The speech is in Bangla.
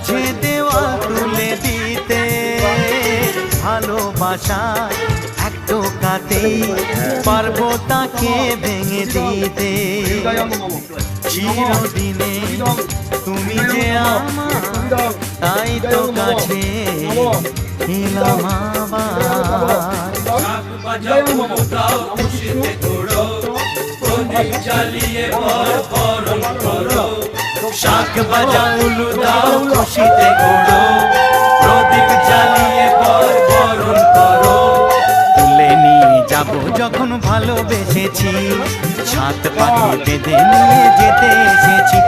মাঝে দেওয়াল তুলে দিতে, ভালোবাসা এক টোকাতেই পারবো তাকে ভেঙে দিতে। চিরদিনে তুমি যে আমার, তাই তো কাছে এলাম আবার। শাক বাজাও উলু দাও খুশিতে ঘোড়ো, প্রদীপ জ্বালিয়ে বরণ করো। তুলে নিয়ে যাবো যখন ভালোবেসেছি, ছাদ পাখি বেঁধে নিয়ে যেতে এসেছি।